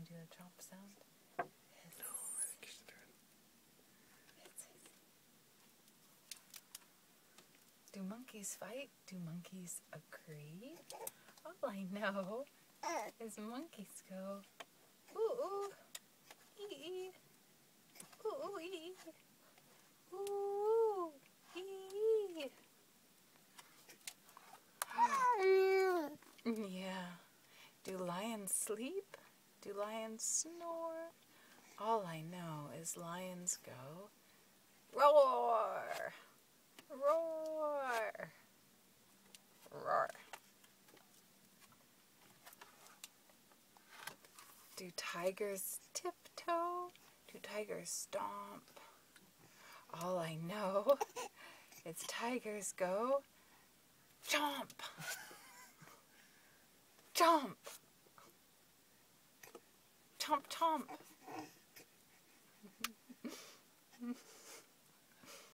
I do the chomp sound? Yes. No, I think you should do it. Do monkeys fight? Do monkeys agree? All I know is monkeys go, ooh, ooh, ee, ee, ooh, ooh, ee, ooh, ee. Yeah. Do lions sleep? Do lions snore? All I know is lions go, roar, roar, roar. Do tigers tiptoe? Do tigers stomp? All I know is tigers go, chomp, chomp, chomp, chomp.